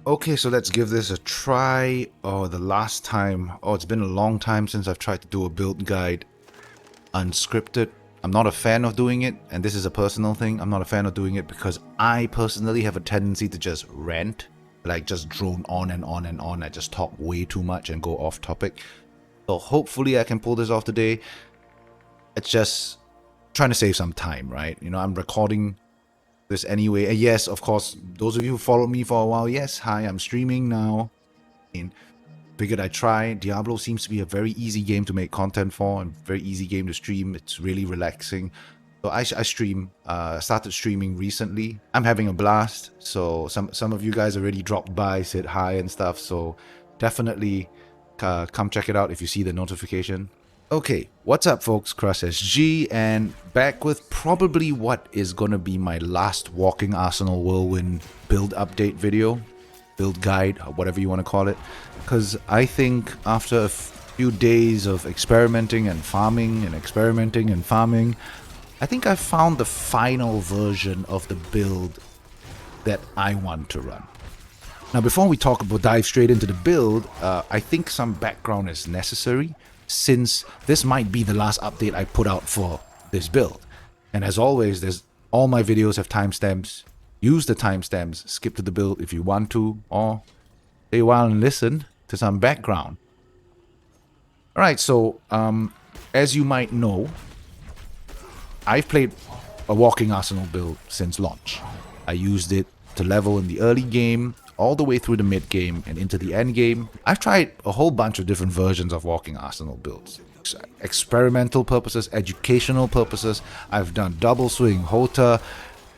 Okay, so let's give this a try. Oh, the last time. Oh, it's been a long time since I've tried to do a build guide unscripted. I'm not a fan of doing it, and this is a personal thing. I'm not a fan of doing it because I personally have a tendency to just rant, like just drone on and on and on. I just talk way too much and go off topic. So hopefully I can pull this off today. It's just trying to save some time, right? You know, I'm recording this anyway. And yes, of course, those of you who followed me for a while, yes, hi, I'm streaming now. And figured I'd try. Diablo seems to be a very easy game to make content for and very easy game to stream. It's really relaxing. So I stream, started streaming recently. I'm having a blast. So some of you guys already dropped by, said hi and stuff. So definitely come check it out if you see the notification. Okay, what's up folks, CrushSG, and back with probably what is gonna be my last Walking Arsenal Whirlwind build update video, build guide, or whatever you want to call it, because I think after a few days of experimenting and farming and experimenting and farming, I think I've found the final version of the build that I want to run. Now before we dive straight into the build, I think some background is necessary, since this might be the last update I put out for this build. And as always, all my videos have timestamps. Use the timestamps, skip to the build if you want to, or stay a while and listen to some background. Alright, so as you might know, I've played a Walking Arsenal build since launch. I used it to level in the early game, all the way through the mid game and into the end game. I've tried a whole bunch of different versions of Walking Arsenal builds. Experimental purposes, educational purposes. I've done double swing, Hota,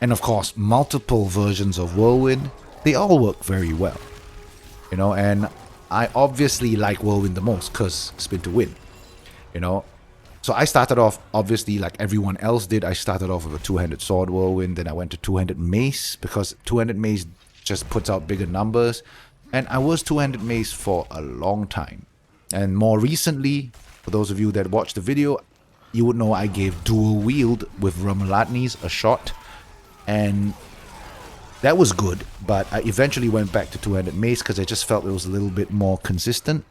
and of course multiple versions of Whirlwind. They all work very well, you know, and I obviously like Whirlwind the most because spin to win, you know. So I started off, obviously, like everyone else did. I started off with a two-handed sword Whirlwind, then I went to two-handed mace because two-handed mace just puts out bigger numbers, and I was two-handed mace for a long time. And more recently, for those of you that watched the video, you would know I gave dual wield with Romuladni's a shot, and that was good, but I eventually went back to two-handed mace because I just felt it was a little bit more consistent.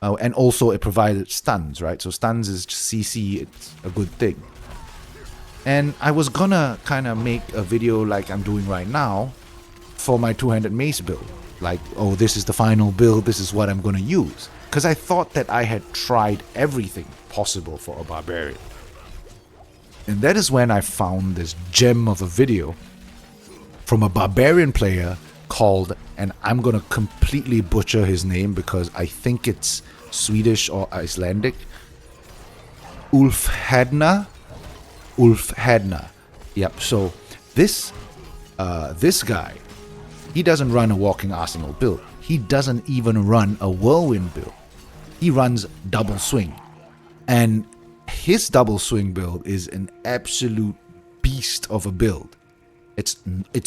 And also it provided stuns, right? So stuns is just CC, it's a good thing. And I was gonna kind of make a video like I'm doing right now for my two-handed mace build. Like, oh, this is the final build, this is what I'm gonna use. Because I thought that I had tried everything possible for a barbarian. And that is when I found this gem of a video from a barbarian player called, and I'm gonna completely butcher his name because I think it's Swedish or Icelandic, Ulfhednar. Yep. So this guy, he doesn't run a Walking Arsenal build. He doesn't even run a Whirlwind build. He runs double swing, and his double swing build is an absolute beast of a build. It's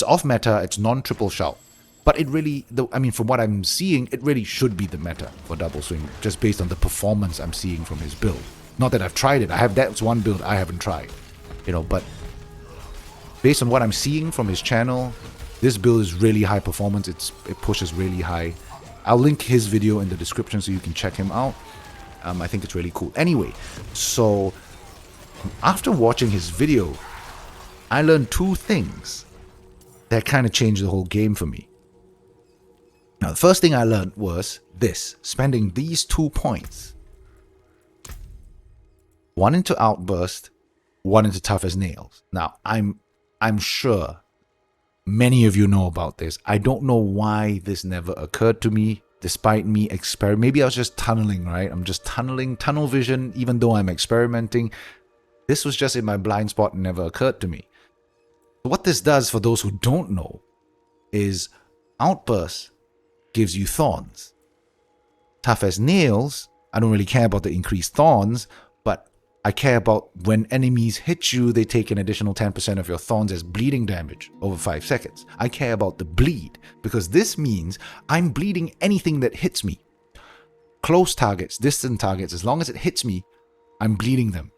off meta. It's non-triple shout. But it really, I mean, from what I'm seeing, it really should be the meta for double swing, just based on the performance I'm seeing from his build. Not that I've tried it. That's one build I haven't tried, you know, but based on what I'm seeing from his channel, this build is really high performance. It pushes really high. I'll link his video in the description so you can check him out. I think it's really cool. Anyway, so after watching his video, I learned two things that kind of changed the whole game for me. Now, the first thing I learned was this: spending these 2 points, one into Outburst, one into Tough as Nails. Now, I'm sure many of you know about this. I don't know why this never occurred to me, despite me experimenting. Maybe I was just tunneling, right? I'm just tunneling, tunnel vision, even though I'm experimenting. This was just in my blind spot and never occurred to me. What this does, for those who don't know, is Outburst gives you thorns. Tough as Nails, I don't really care about the increased thorns, but I care about when enemies hit you, they take an additional 10% of your thorns as bleeding damage over 5 seconds. I care about the bleed, because this means I'm bleeding anything that hits me. Close targets, distant targets, as long as it hits me, I'm bleeding them.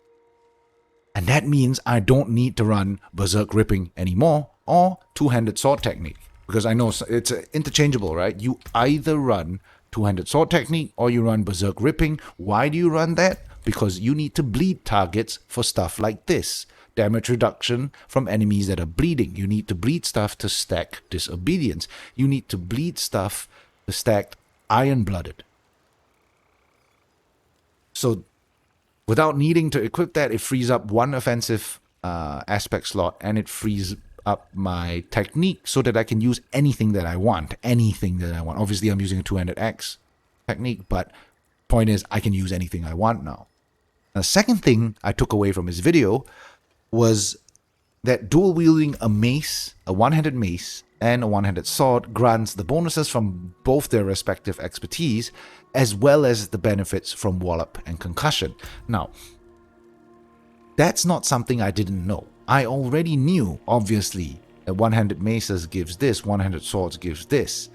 And that means I don't need to run Berserk Ripping anymore, or two-handed sword technique. because I know it's interchangeable, right? You either run two-handed sword technique or you run berserk ripping. Why do you run that? Because you need to bleed targets for stuff like this. Damage reduction from enemies that are bleeding. You need to bleed stuff to stack disobedience. You need to bleed stuff to stack iron-blooded. So without needing to equip that, it frees up one offensive aspect slot, and it frees up my technique so that I can use anything that I want. Anything that I want. Obviously, I'm using a two-handed axe technique, but point is, I can use anything I want now. The second thing I took away from his video was that dual wielding a mace, a one-handed mace, and a one-handed sword grants the bonuses from both their respective expertise, as well as the benefits from wallop and concussion. Now, that's not something I didn't know. I already knew, obviously, that one-handed maces gives this, one-handed swords gives this,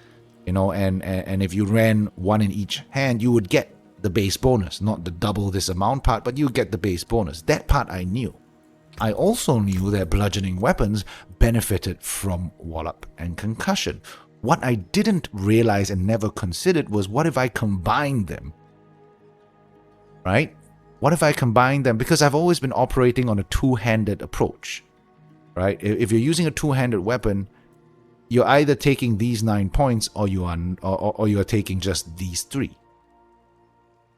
you know, and if you ran one in each hand, you would get the base bonus, not the double this amount part, but you get the base bonus. That part I knew. I also knew that bludgeoning weapons benefited from wallop and concussion. What I didn't realize and never considered was, what if I combined them? Right? What if I combine them? Because I've always been operating on a two-handed approach. Right? If you're using a two-handed weapon, you're either taking these 9 points or you are taking just these 3.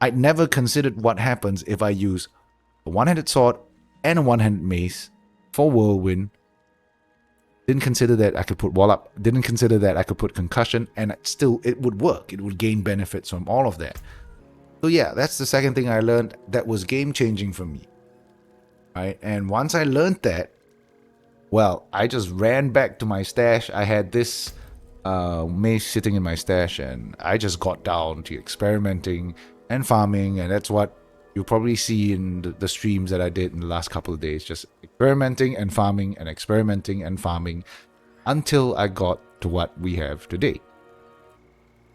I'd never considered what happens if I use a one-handed sword and a one-handed mace for whirlwind. Didn't consider that I could put wallop. Didn't consider that I could put concussion, and still it would work. It would gain benefits from all of that. So yeah, that's the second thing I learned that was game-changing for me. Right? And once I learned that, well, I just ran back to my stash. I had this mace sitting in my stash, and I just got down to experimenting and farming, and that's what you'll probably see in the streams that I did in the last couple of days. Just experimenting and farming and experimenting and farming until I got to what we have today.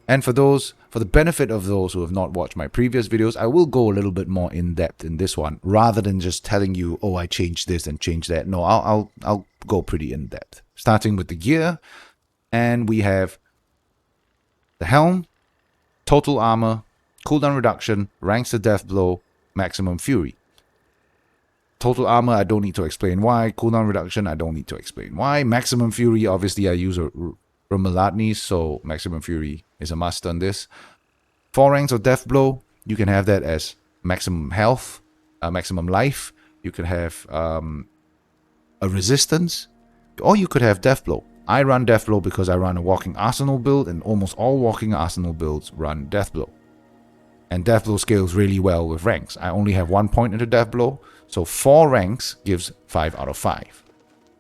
And for the benefit of those who have not watched my previous videos, I will go a little bit more in depth in this one, rather than just telling you, oh, I changed this and changed that. No, I'll go pretty in depth. Starting with the gear, and we have the helm, total armor, cooldown reduction, ranks to death blow, maximum fury. Total armor, I don't need to explain why. Cooldown reduction, I don't need to explain why. Maximum fury, obviously I use a Rumelatni, so maximum fury is a must on this. 4 ranks of death blow, you can have that as maximum health, maximum life. You could have a resistance, or you could have death blow. I run death blow because I run a Walking Arsenal build, and almost all Walking Arsenal builds run death blow. And death blow scales really well with ranks. I only have 1 point into death blow, so 4 ranks gives 5 out of 5.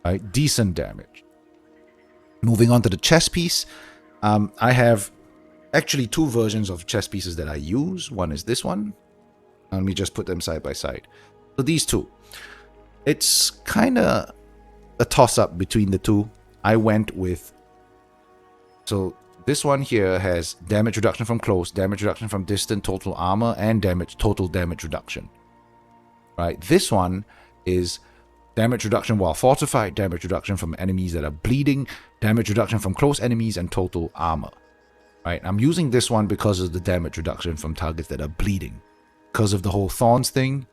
Right? Decent damage. Moving on to the chest piece, I have actually 2 versions of chest pieces that I use. One is this one. Let me just put them side by side. So these 2. It's kind of a toss-up between the 2. I went with... So this one here has damage reduction from close, damage reduction from distant, total armor, and total damage reduction. Right? This one is damage reduction while fortified, damage reduction from enemies that are bleeding, damage reduction from close enemies, and total armor. Right? I'm using this one because of the damage reduction from targets that are bleeding. Because of the whole thorns thing,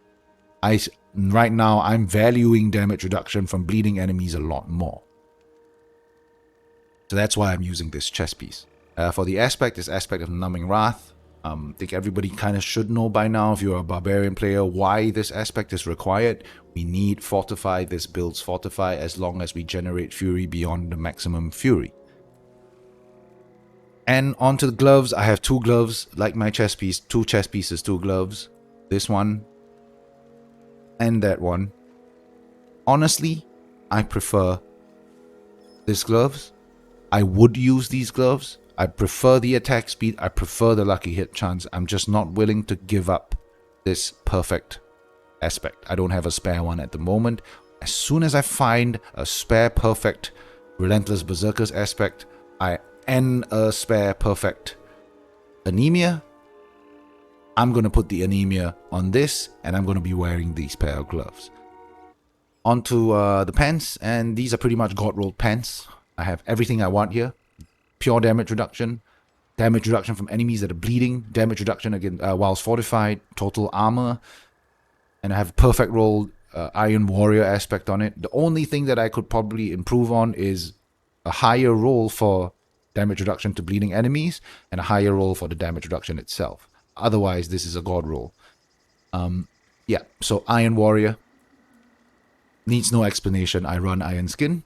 right now I'm valuing damage reduction from bleeding enemies a lot more. So that's why I'm using this chest piece. For the aspect, this aspect of Numbing Wrath. I think everybody kind of should know by now, if you're a barbarian player, why this aspect is required. We need fortify. This builds fortify as long as we generate fury beyond the maximum fury. And onto the gloves, I have 2 gloves, like my chest piece. 2 chest pieces, 2 gloves. This one and that one. Honestly, I prefer this gloves. I would use these gloves. I prefer the attack speed. I prefer the lucky hit chance. I'm just not willing to give up this perfect aspect. I don't have a spare one at the moment. As soon as I find a spare perfect Relentless Berserkers aspect, and a spare perfect anemia, I'm going to put the anemia on this, and I'm going to be wearing these pair of gloves. Onto the pants, and these are pretty much God rolled pants. I have everything I want here. Pure damage reduction from enemies that are bleeding, damage reduction against whilst fortified, total armor, and I have perfect roll Iron Warrior aspect on it. The only thing that I could probably improve on is a higher roll for damage reduction to bleeding enemies and a higher roll for the damage reduction itself. Otherwise, this is a god roll. Yeah, so Iron Warrior needs no explanation. I run Iron Skin.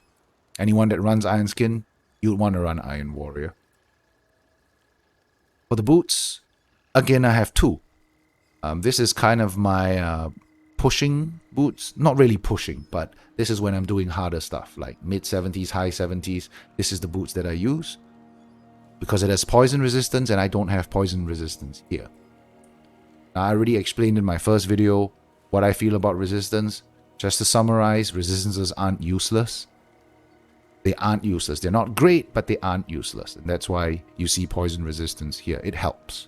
Anyone that runs Iron Skin, you'd want to run Iron Warrior. For the boots, again, I have two. This is kind of my pushing boots. Not really pushing, but this is when I'm doing harder stuff, like mid-70s, high 70s. This is the boots that I use because it has poison resistance, and I don't have poison resistance here. Now, I already explained in my first video what I feel about resistance. Just to summarize, resistances aren't useless. They aren't useless. They're not great, but they aren't useless. And that's why you see poison resistance here. It helps.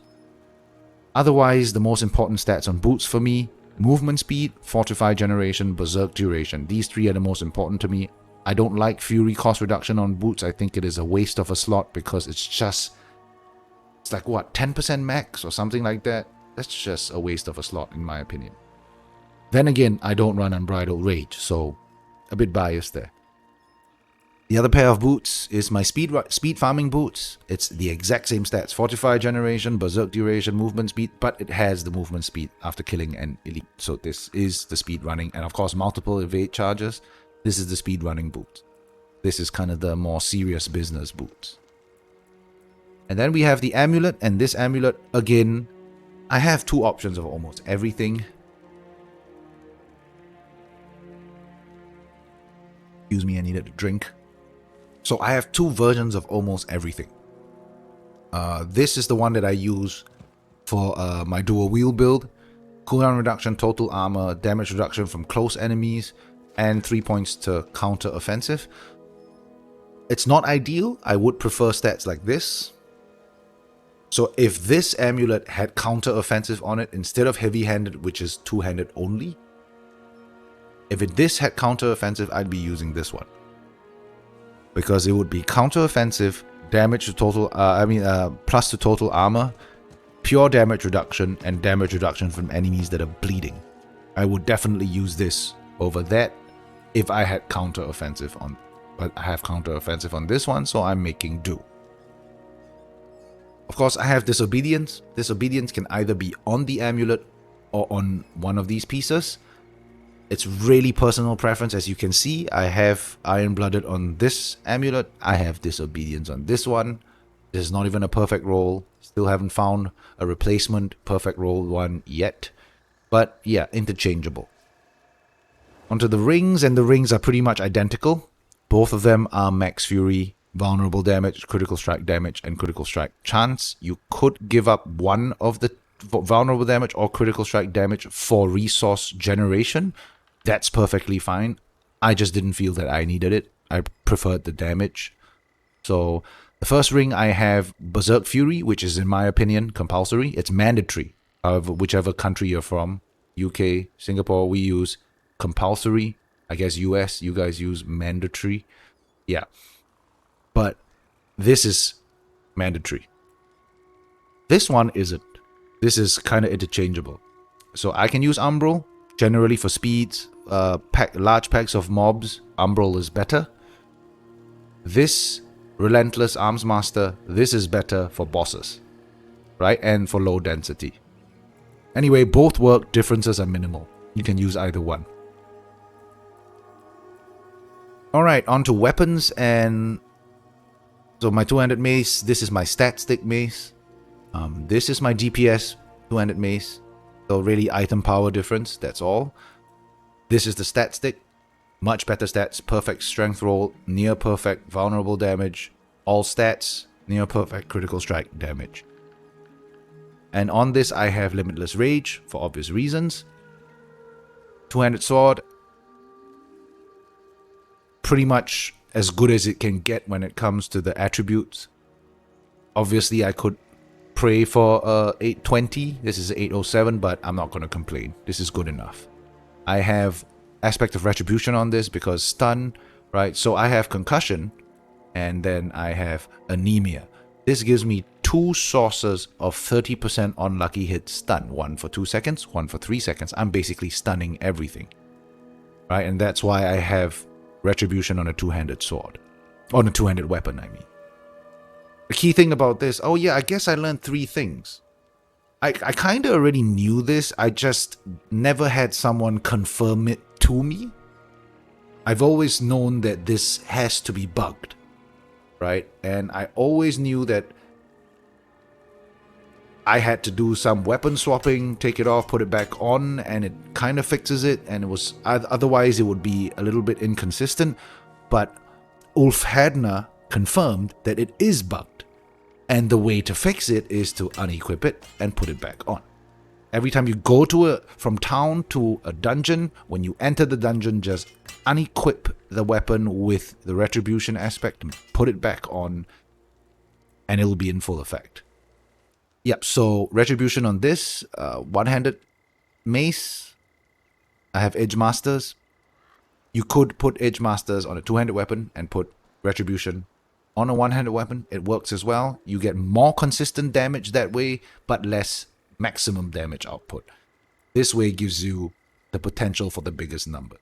Otherwise, the most important stats on boots for me, movement speed, fortify generation, berserk duration. These three are the most important to me. I don't like fury cost reduction on boots. I think it is a waste of a slot because it's like what, 10% max or something like that? That's just a waste of a slot in my opinion. Then again, I don't run Unbridled Rage, so a bit biased there. The other pair of boots is my speed farming boots. It's the exact same stats. Fortify generation, berserk duration, movement speed, but it has the movement speed after killing an elite. So this is the speed running, and of course multiple evade charges. This is the speed running boot. This is kind of the more serious business boots. And then we have the amulet, and this amulet, again, I have two options of almost everything. Excuse me, I needed a drink. So I have two versions of almost everything. This is the one that I use for my dual wheel build. Cooldown reduction, total armor, damage reduction from close enemies, and 3 points to counter offensive. It's not ideal. I would prefer stats like this. So if this amulet had counter offensive on it instead of heavy-handed, which is two-handed only, this had counter offensive, I'd be using this one. Because it would be counter-offensive, damage to total, plus to total armor, pure damage reduction, and damage reduction from enemies that are bleeding. I would definitely use this over that if I had counter-offensive on, but I have counter-offensive on this one, so I'm making do. Of course, I have Disobedience. Disobedience can either be on the amulet or on one of these pieces. It's really personal preference. As you can see, I have Iron-Blooded on this amulet. I have Disobedience on this one. This is not even a perfect roll. Still haven't found a replacement perfect roll one yet. But yeah, interchangeable. Onto the rings, and the rings are pretty much identical. Both of them are Max Fury, vulnerable damage, critical strike damage, and critical strike chance. You could give up one of the vulnerable damage or critical strike damage for resource generation. That's perfectly fine. I just didn't feel that I needed it. I preferred the damage. So the first ring I have Berserk Fury, which is in my opinion compulsory. It's mandatory. However, whichever country you're from, UK, Singapore, we use compulsory. I guess US, you guys use mandatory. Yeah. But this is mandatory. This one isn't. This is kind of interchangeable. So I can use Umbral. Generally for speeds, large packs of mobs, Umbral is better. This Relentless Arms Master, this is better for bosses, right? And for low density. Anyway, both work, differences are minimal. You can use either one. Alright, on to weapons, and so my two-handed mace, this is my stat stick mace. This is my DPS two-handed mace. So really item power difference, that's all. This is the stat stick. Much better stats, perfect strength roll, near perfect vulnerable damage, all stats, near perfect critical strike damage. And on this I have Limitless Rage, for obvious reasons. Two-handed sword. Pretty much as good as it can get when it comes to the attributes. Obviously I could pray for 820. This is 807, but I'm not going to complain. This is good enough. I have Aspect of Retribution on this because stun, right? So I have concussion, and then I have anemia. This gives me 2 sources of 30% unlucky hit stun. One for 2 seconds, one for 3 seconds. I'm basically stunning everything. Right? And that's why I have retribution on a two-handed sword. On a two-handed weapon, I mean. The key thing about this, oh yeah, I guess I learned 3 things. I kind of already knew this, I just never had someone confirm it to me. I've always known that this has to be bugged, right? And I always knew that I had to do some weapon swapping, take it off, put it back on, and it kind of fixes it, and it was otherwise it would be a little bit inconsistent, but Ulfhednar confirmed that it is bugged. And the way to fix it is to unequip it and put it back on. Every time you go from town to a dungeon, when you enter the dungeon, just unequip the weapon with the retribution aspect, put it back on, and it'll be in full effect. Yep, so retribution on this, one-handed mace. I have Edge Masters. You could put Edge Masters on a two-handed weapon and put retribution on a one-handed weapon. It works as well. You get more consistent damage that way, but less maximum damage output. This way gives you the potential for the biggest number.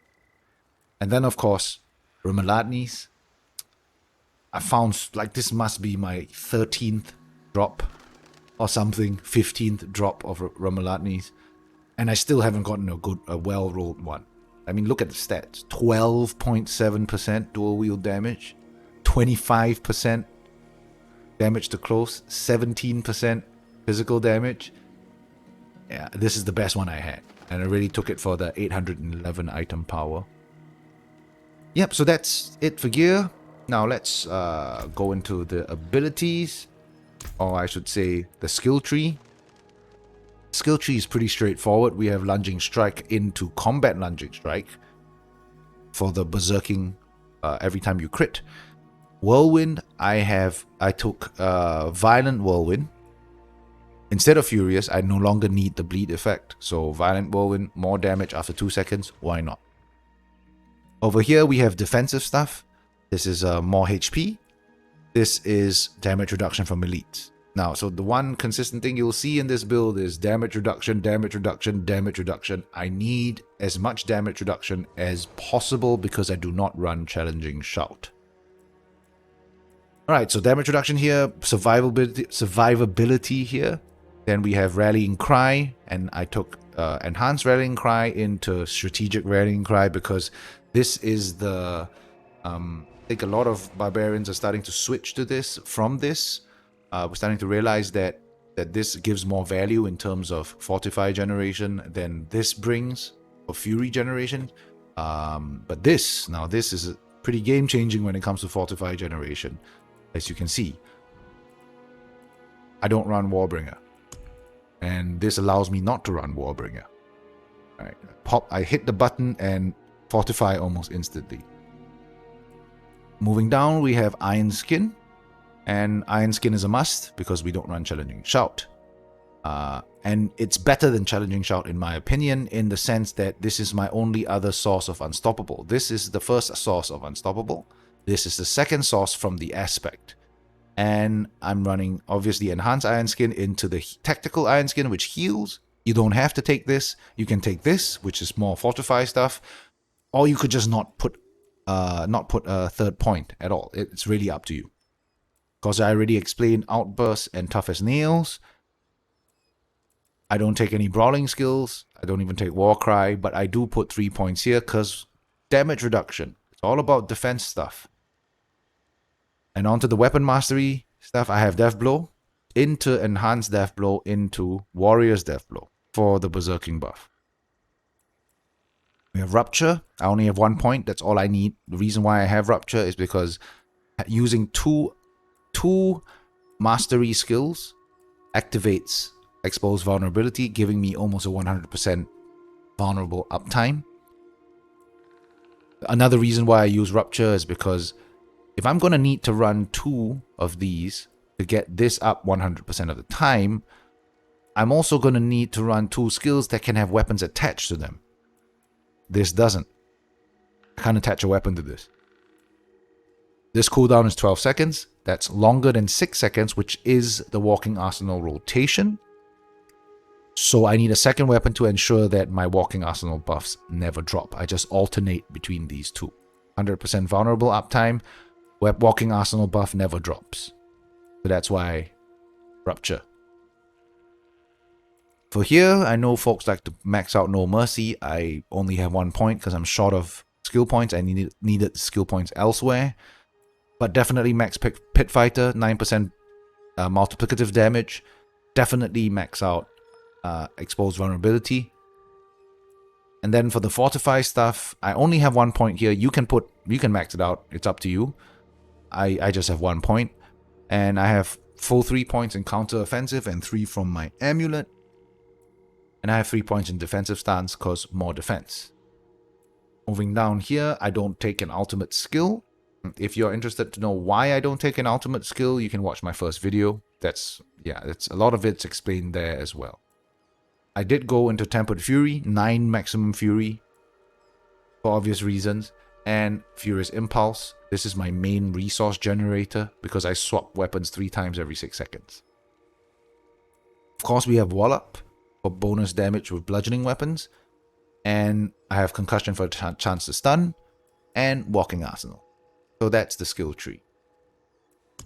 And then, of course, Rumeladnis. I found like this must be my 13th drop or something, 15th drop of Rumeladnis, and I still haven't gotten a well-rolled one. I mean, look at the stats: 12.7% dual wield damage, 25% damage to close, 17% physical damage. Yeah, this is the best one I had, and I really took it for the 811 item power. Yep, so that's it for gear. Now let's go into the abilities, or I should say the skill tree. Skill tree is pretty straightforward. We have lunging strike into combat lunging strike for the berserking every time you crit. Whirlwind, I took violent whirlwind. Instead of furious, I no longer need the bleed effect. So violent whirlwind, more damage after 2 seconds, why not? Over here we have defensive stuff. This is more HP. This is damage reduction from elites. Now, so the one consistent thing you'll see in this build is damage reduction, damage reduction, damage reduction. I need as much damage reduction as possible because I do not run challenging shout. Alright, so damage reduction here, survivability here. Then we have Rallying Cry, and I took Enhanced Rallying Cry into Strategic Rallying Cry because this is the... I think a lot of barbarians are starting to switch to this from this. We're starting to realize that this gives more value in terms of Fortify generation than this brings for Fury generation. But this is pretty game-changing when it comes to Fortify generation. As you can see, I don't run Warbringer, and this allows me not to run Warbringer. Alright, I hit the button and Fortify almost instantly. Moving down, we have Iron Skin, and Iron Skin is a must because we don't run Challenging Shout. And it's better than Challenging Shout in my opinion, in the sense that this is my only other source of Unstoppable. This is the first source of Unstoppable. This is the second source from the aspect. And I'm running, obviously, Enhanced Iron Skin into the Tactical Iron Skin, which heals. You don't have to take this. You can take this, which is more Fortify stuff. Or you could just not put a third point at all. It's really up to you. Because I already explained Outburst and Tough as Nails. I don't take any Brawling skills. I don't even take Warcry. But I do put 3 points here because damage reduction. It's all about defense stuff. And onto the weapon mastery stuff, I have Death Blow into Enhanced Death Blow into Warrior's Death Blow for the Berserking buff. We have Rupture. I only have 1 point. That's all I need. The reason why I have Rupture is because using two mastery skills activates Exposed Vulnerability, giving me almost a 100% vulnerable uptime. Another reason why I use Rupture is because if I'm going to need to run 2 of these to get this up 100% of the time, I'm also going to need to run 2 skills that can have weapons attached to them. This doesn't. I can't attach a weapon to this. This cooldown is 12 seconds. That's longer than 6 seconds, which is the Walking Arsenal rotation. So I need a second weapon to ensure that my Walking Arsenal buffs never drop. I just alternate between these two. 100% vulnerable uptime, Walking Arsenal buff never drops. So that's why Rupture. For here, I know folks like to max out No Mercy. I only have 1 point because I'm short of skill points. I needed skill points elsewhere. But definitely max Pit Fighter, 9% multiplicative damage. Definitely max out Exposed Vulnerability. And then for the Fortify stuff, I only have 1 point here. You can max it out. It's up to you. I just have 1 point. And I have full 3 points in counter offensive and 3 from my amulet. And I have 3 points in defensive stance because more defense. Moving down here, I don't take an ultimate skill. If you're interested to know why I don't take an ultimate skill, you can watch my first video. That's a lot of it's explained there as well. I did go into Tempered Fury, 9 maximum fury for obvious reasons, and Furious Impulse. This is my main resource generator because I swap weapons 3 times every 6 seconds. Of course, we have Wallop for bonus damage with bludgeoning weapons, and I have Concussion for a chance to stun, and Walking Arsenal. So that's the skill tree.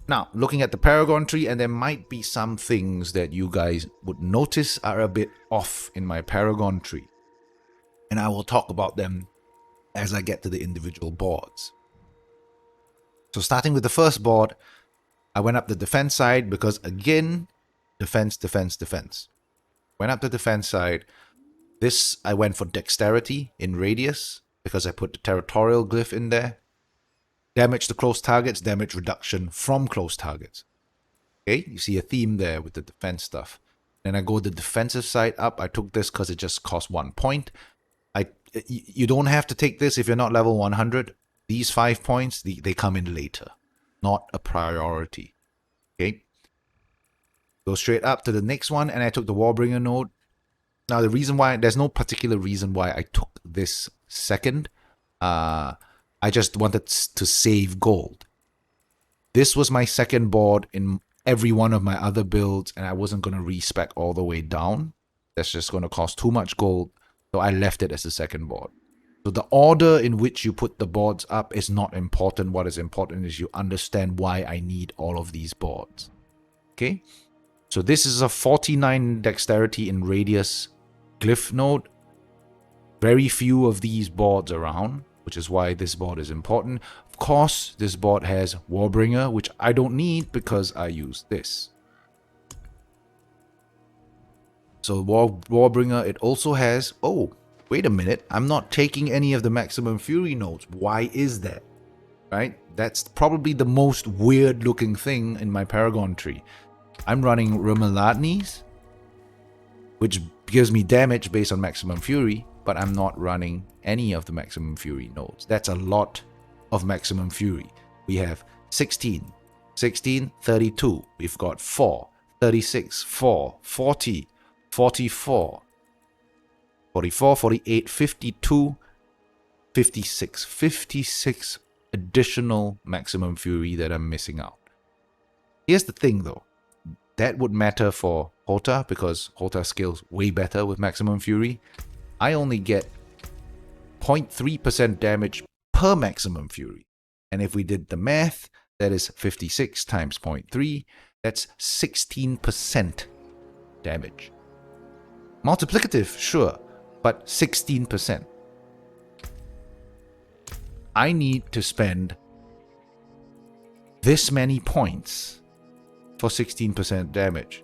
Now, looking at the Paragon Tree, and there might be some things that you guys would notice are a bit off in my Paragon Tree. And I will talk about them as I get to the individual boards. So starting with the first board, I went up the defense side because, again, defense, defense, defense. Went up the defense side. This, I went for dexterity in radius because I put the territorial glyph in there. Damage to close targets, damage reduction from close targets. Okay, you see a theme there with the defense stuff. Then I go the defensive side up. I took this because it just cost 1 point. You don't have to take this if you're not level 100. These 5 points, they come in later. Not a priority. Okay. Go straight up to the next one, and I took the Warbringer node. Now, the reason why, there's no particular reason why I took this second. I just wanted to save gold. This was my second board in every one of my other builds, and I wasn't going to respec all the way down. That's just going to cost too much gold, so I left it as the second board. So the order in which you put the boards up is not important. What is important is you understand why I need all of these boards. Okay? So this is a 49 dexterity in radius glyph node. Very few of these boards around, which is why this board is important. Of course, this board has Warbringer, which I don't need because I use this. So Warbringer, it also has... Oh, wait a minute. I'm not taking any of the maximum fury nodes. Why is that? Right? That's probably the most weird looking thing in my Paragon tree. I'm running Rimeladnes, which gives me damage based on maximum fury, but I'm not running any of the maximum fury nodes. That's a lot of maximum fury. We have 16, 16, 32. We've got 4, 36, 4, 40, 44, 44, 48, 52, 56. 56 additional maximum fury that I'm missing out. Here's the thing though. That would matter for Hota because Hota scales way better with maximum fury. I only get 0.3% damage per maximum fury. And if we did the math, that is 56 times 0.3. That's 16% damage. Multiplicative, sure, but 16%. I need to spend this many points for 16% damage.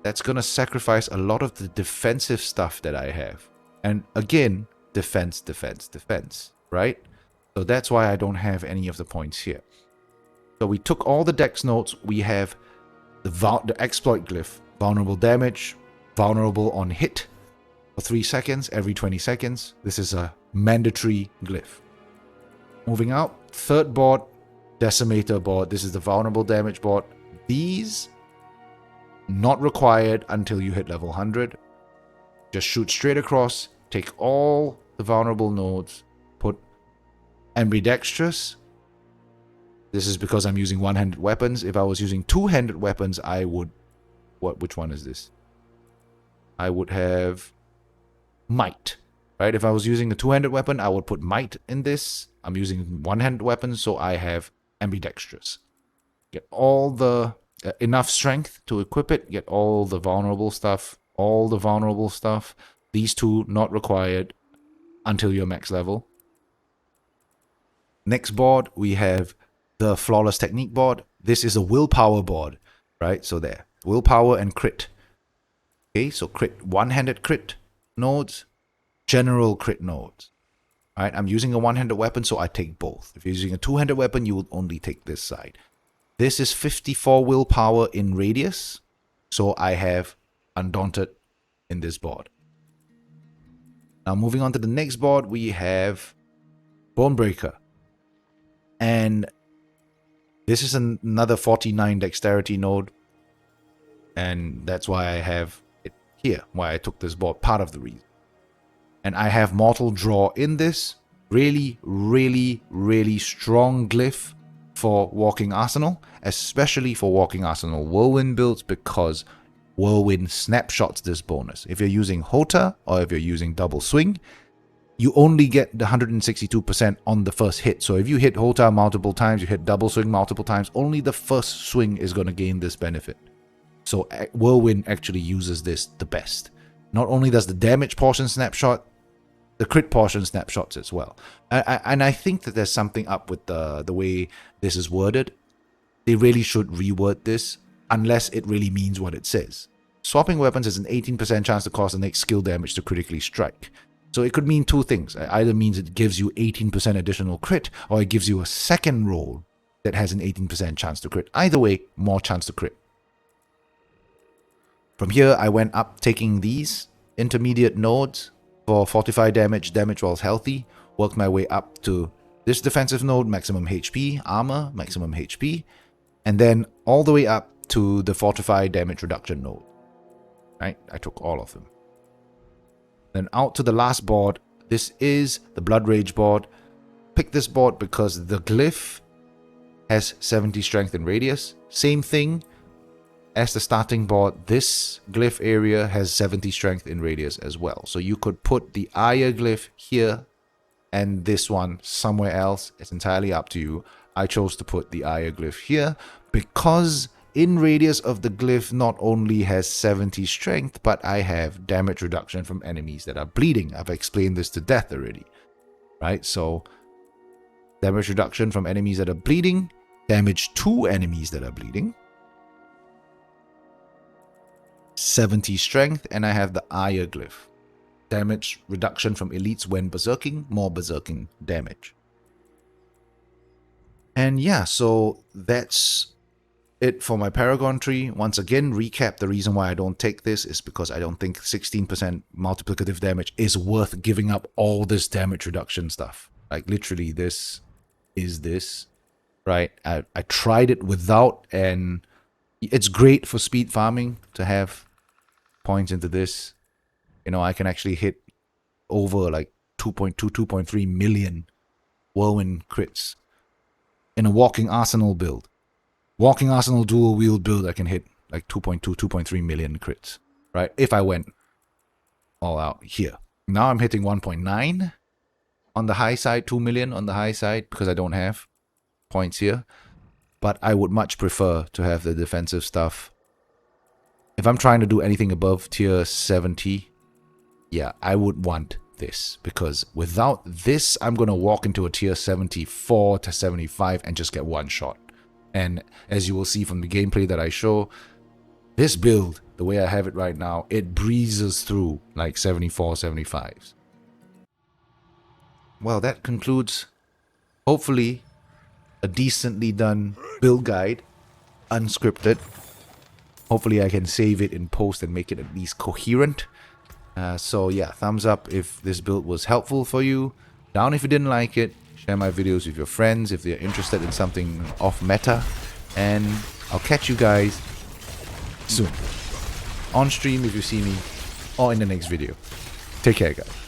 That's going to sacrifice a lot of the defensive stuff that I have. And again, defense, defense, defense, right? So that's why I don't have any of the points here. So we took all the dex notes. We have the exploit glyph, vulnerable damage, vulnerable on hit for 3 seconds, every 20 seconds. This is a mandatory glyph. Moving out, third board, decimator board. This is the vulnerable damage board. These, not required until you hit level 100. Just shoot straight across, take all the vulnerable nodes, put ambidextrous. This is because I'm using one-handed weapons. If I was using two-handed weapons, I would... Which one is this? I would have might, right? If I was using a two-handed weapon, I would put might in this. I'm using one-handed weapons, so I have ambidextrous. Get all the... enough strength to equip it. Get all the vulnerable stuff. All the vulnerable stuff. These two not required until you're max level. Next board, we have the Flawless Technique board. This is a willpower board, right? So there. Willpower and crit. Okay, so crit, one-handed crit nodes, general crit nodes. Alright, I'm using a one-handed weapon, so I take both. If you're using a two-handed weapon, you will only take this side. This is 54 willpower in radius, so I have Undaunted in this board. Now moving on to the next board, we have Bonebreaker. And this is another 49 dexterity node, and that's why I have it here, why I took this board, part of the reason. And I have Mortal Draw in this. Really, really, really strong glyph for Walking Arsenal, especially for Walking Arsenal Whirlwind builds, because Whirlwind snapshots this bonus. If you're using Hota or if you're using Double Swing, you only get the 162% on the first hit. So if you hit Hota multiple times, you hit Double Swing multiple times, only the first swing is going to gain this benefit. So Whirlwind actually uses this the best. Not only does the damage portion snapshot, the crit portion snapshots as well. And I think that there's something up with the way this is worded. They really should reword this, unless it really means what it says. Swapping weapons has an 18% chance to cause the next skill damage to critically strike. So it could mean two things. It either means it gives you 18% additional crit, or it gives you a second roll that has an 18% chance to crit. Either way, more chance to crit. From here, I went up taking these intermediate nodes for fortify damage, damage while healthy. Worked my way up to this defensive node, maximum HP, armor, maximum HP. And then all the way up to the fortify damage reduction node. Right? I took all of them. Then out to the last board. This is the Blood Rage board. Pick this board because the glyph has 70 strength and radius. Same thing as the starting board. This glyph area has 70 strength in radius as well. So you could put the Aya glyph here and this one somewhere else. It's entirely up to you. I chose to put the Aya glyph here because in radius of the glyph not only has 70 strength, but I have damage reduction from enemies that are bleeding. I've explained this to death already, right? So damage reduction from enemies that are bleeding, damage to enemies that are bleeding, 70 strength, and I have the Aya glyph. Damage reduction from elites when berserking, more berserking damage. And yeah, so that's it for my Paragon Tree. Once again, recap, the reason why I don't take this is because I don't think 16% multiplicative damage is worth giving up all this damage reduction stuff. Like literally this is this, right? I tried it without, and it's great for speed farming to have points into this. You know, I can actually hit over like 2.2, 2.3 million Whirlwind crits in a Walking Arsenal build. Walking Arsenal dual wield build, I can hit like 2.2, 2.3 million crits, right? If I went all out here. Now I'm hitting 1.9 on the high side, 2 million on the high side because I don't have points here. But I would much prefer to have the defensive stuff. If I'm trying to do anything above tier 70, yeah, I would want this, because without this, I'm going to walk into a tier 74 to 75 and just get one shot. And as you will see from the gameplay that I show, this build, the way I have it right now, it breezes through like 74, 75s. Well, that concludes, hopefully, a decently done build guide, unscripted. Hopefully I can save it in post and make it at least coherent. So yeah, thumbs up if this build was helpful for you. Down if you didn't like it. Share my videos with your friends if they're interested in something off meta. And I'll catch you guys soon. On stream if you see me, or in the next video. Take care, guys.